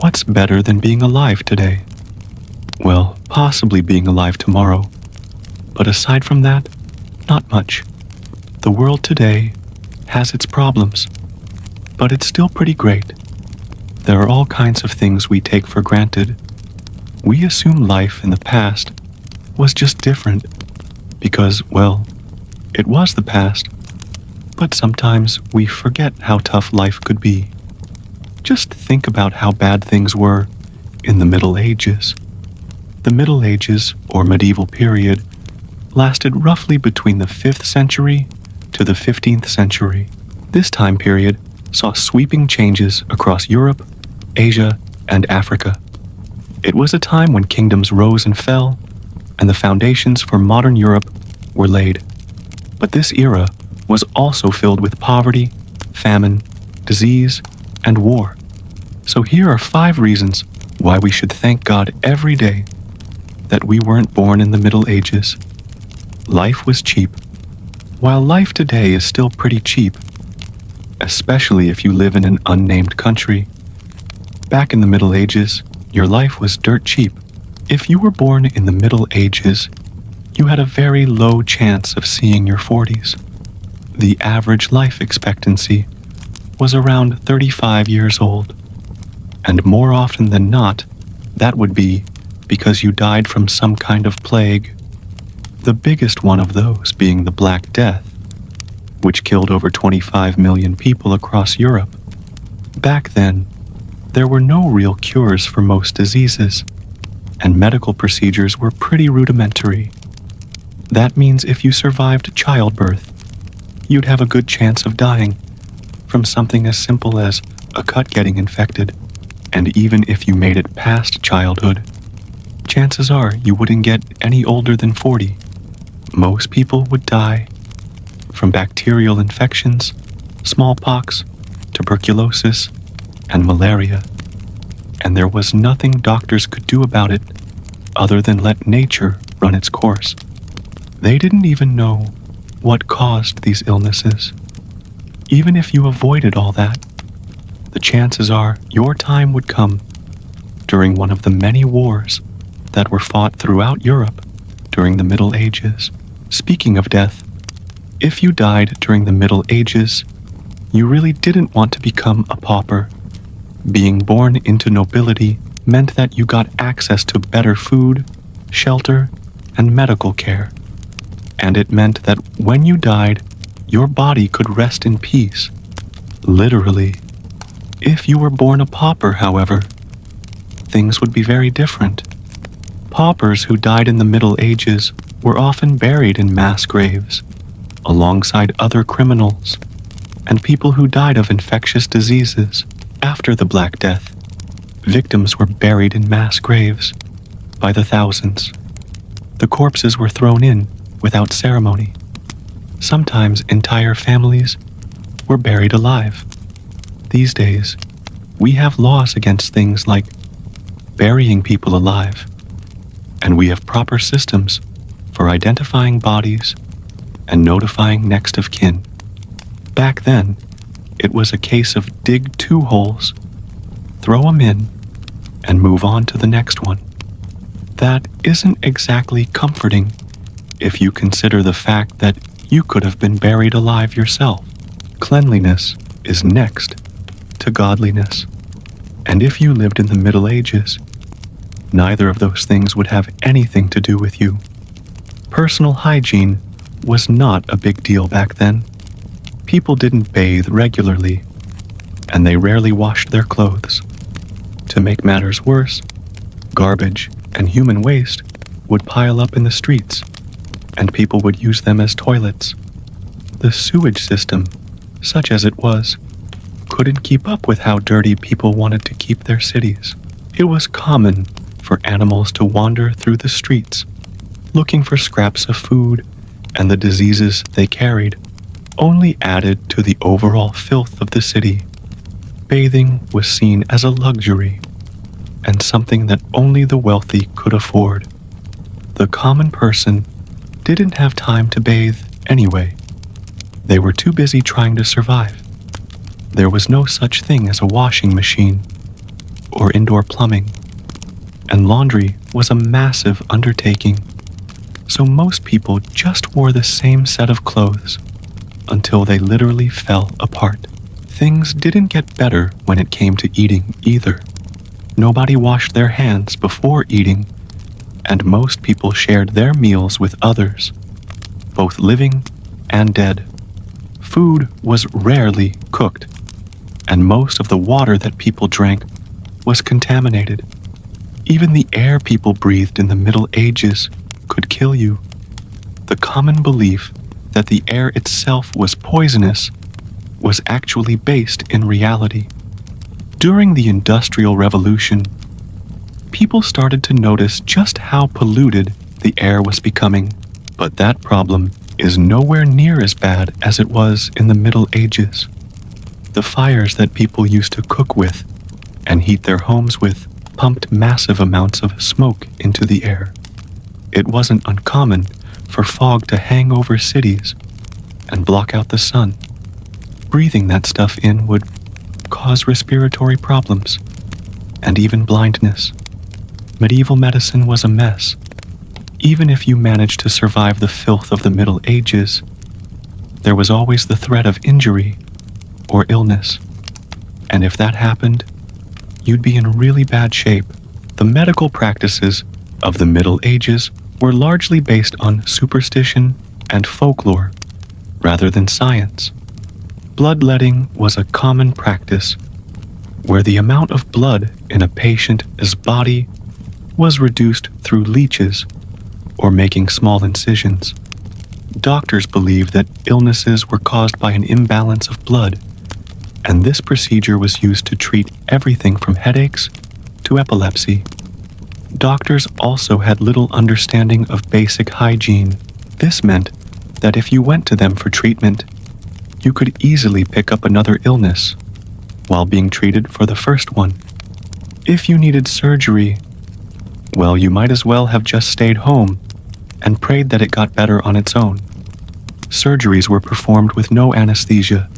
What's better than being alive today? Well, possibly being alive tomorrow. But aside from that, not much. The world today has its problems, but it's still pretty great. There are all kinds of things we take for granted. We assume life in the past was just different because, well, it was the past, but sometimes we forget how tough life could be. Just think about how bad things were in the Middle Ages. The Middle Ages, or medieval period, lasted roughly between the 5th century to the 15th century. This time period saw sweeping changes across Europe, Asia, and Africa. It was a time when kingdoms rose and fell, and the foundations for modern Europe were laid. But this era was also filled with poverty, famine, disease, and war. So here are 5 reasons why we should thank God every day that we weren't born in the Middle Ages. Life was cheap. While life today is still pretty cheap, especially if you live in an unnamed country, back in the Middle Ages, your life was dirt cheap. If you were born in the Middle Ages, you had a very low chance of seeing your 40s. The average life expectancy was around 35 years old. And more often than not, that would be because you died from some kind of plague, the biggest one of those being the Black Death, which killed over 25 million people across Europe. Back then, there were no real cures for most diseases, and medical procedures were pretty rudimentary. That means if you survived childbirth, you'd have a good chance of dying from something as simple as a cut getting infected. And even if you made it past childhood, chances are you wouldn't get any older than 40. Most people would die from bacterial infections, smallpox, tuberculosis, and malaria. And there was nothing doctors could do about it other than let nature run its course. They didn't even know what caused these illnesses. Even if you avoided all that, the chances are your time would come during one of the many wars that were fought throughout Europe during the Middle Ages. Speaking of death, if you died during the Middle Ages, you really didn't want to become a pauper. Being born into nobility meant that you got access to better food, shelter, and medical care. And it meant that when you died, your body could rest in peace. Literally. If you were born a pauper, however, things would be very different. Paupers who died in the Middle Ages were often buried in mass graves, alongside other criminals, and people who died of infectious diseases. After the Black Death, victims were buried in mass graves by the thousands. The corpses were thrown in without ceremony. Sometimes entire families were buried alive. These days, we have laws against things like burying people alive, and we have proper systems for identifying bodies and notifying next of kin. Back then, it was a case of dig 2 holes, throw them in, and move on to the next one. That isn't exactly comforting if you consider the fact that you could have been buried alive yourself. Cleanliness is next to godliness. And if you lived in the Middle Ages, neither of those things would have anything to do with you. Personal hygiene was not a big deal back then. People didn't bathe regularly, and they rarely washed their clothes. To make matters worse, garbage and human waste would pile up in the streets, and people would use them as toilets. The sewage system, such as it was, couldn't keep up with how dirty people wanted to keep their cities. It was common for animals to wander through the streets, looking for scraps of food, and the diseases they carried only added to the overall filth of the city. Bathing was seen as a luxury, and something that only the wealthy could afford. The common person didn't have time to bathe anyway. They were too busy trying to survive. There was no such thing as a washing machine or indoor plumbing, and laundry was a massive undertaking, so most people just wore the same set of clothes until they literally fell apart. Things didn't get better when it came to eating either. Nobody washed their hands before eating, and most people shared their meals with others, both living and dead. Food was rarely cooked, and most of the water that people drank was contaminated. Even the air people breathed in the Middle Ages could kill you. The common belief that the air itself was poisonous was actually based in reality. During the Industrial Revolution, people started to notice just how polluted the air was becoming, but that problem is nowhere near as bad as it was in the Middle Ages. The fires that people used to cook with and heat their homes with pumped massive amounts of smoke into the air. It wasn't uncommon for fog to hang over cities and block out the sun. Breathing that stuff in would cause respiratory problems and even blindness. Medieval medicine was a mess. Even if you managed to survive the filth of the Middle Ages, there was always the threat of injury or illness. And if that happened, you'd be in really bad shape. The medical practices of the Middle Ages were largely based on superstition and folklore rather than science. Bloodletting was a common practice where the amount of blood in a patient's body was reduced through leeches or making small incisions. Doctors believed that illnesses were caused by an imbalance of blood, and this procedure was used to treat everything from headaches to epilepsy. Doctors also had little understanding of basic hygiene. This meant that if you went to them for treatment, you could easily pick up another illness while being treated for the first one. If you needed surgery, well, you might as well have just stayed home and prayed that it got better on its own. Surgeries were performed with no anesthesia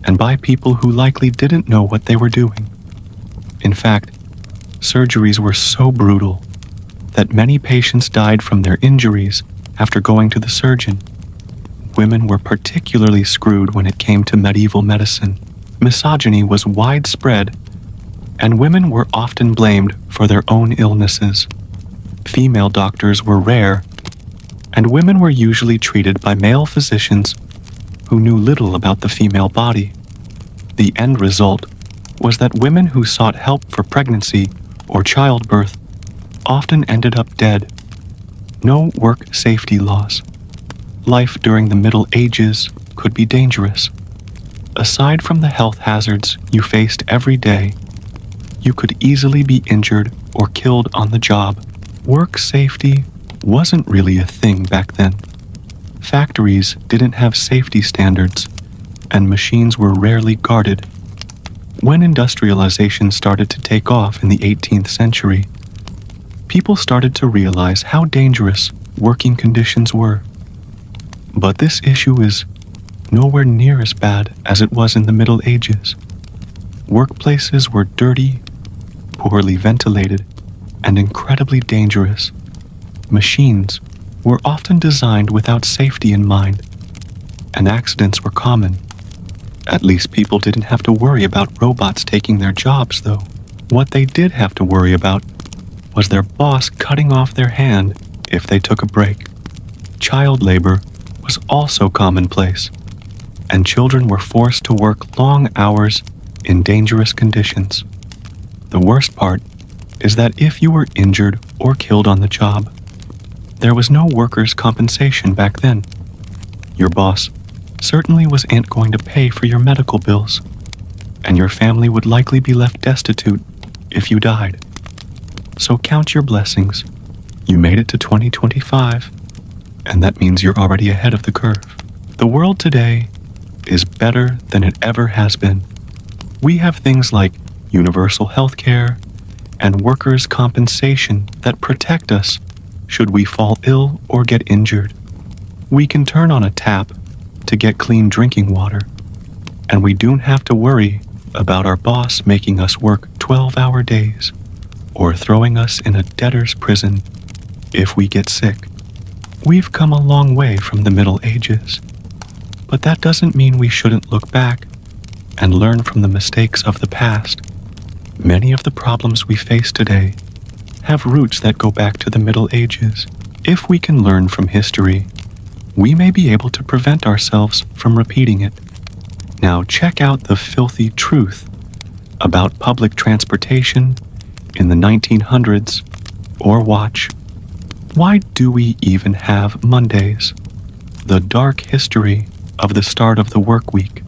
and by people who likely didn't know what they were doing. In fact, surgeries were so brutal that many patients died from their injuries after going to the surgeon. Women were particularly screwed when it came to medieval medicine. Misogyny was widespread, and women were often blamed for their own illnesses. Female doctors were rare, and women were usually treated by male physicians who knew little about the female body. The end result was that women who sought help for pregnancy or childbirth often ended up dead. No work safety laws. Life during the Middle Ages could be dangerous. Aside from the health hazards you faced every day, you could easily be injured or killed on the job. Work safety wasn't really a thing back then. Factories didn't have safety standards, and machines were rarely guarded. When industrialization started to take off in the 18th century, people started to realize how dangerous working conditions were. But this issue is nowhere near as bad as it was in the Middle Ages. Workplaces were dirty, poorly ventilated, and incredibly dangerous. Machines were often designed without safety in mind, and accidents were common. At least people didn't have to worry about robots taking their jobs, though. What they did have to worry about was their boss cutting off their hand if they took a break. Child labor was also commonplace, and children were forced to work long hours in dangerous conditions. The worst part is that if you were injured or killed on the job, there was no workers' compensation back then. Your boss certainly wasn't going to pay for your medical bills, and your family would likely be left destitute if you died. So count your blessings. You made it to 2025, and that means you're already ahead of the curve. The world today is better than it ever has been. We have things like universal health care and workers' compensation that protect us should we fall ill or get injured. We can turn on a tap to get clean drinking water, and we don't have to worry about our boss making us work 12-hour days or throwing us in a debtor's prison if we get sick. We've come a long way from the Middle Ages, but that doesn't mean we shouldn't look back and learn from the mistakes of the past. Many of the problems we face today have roots that go back to the Middle Ages. If we can learn from history, we may be able to prevent ourselves from repeating it. Now check out the filthy truth about public transportation in the 1900s, or watch Why Do We Even Have Mondays? The Dark History of the Start of the Work Week.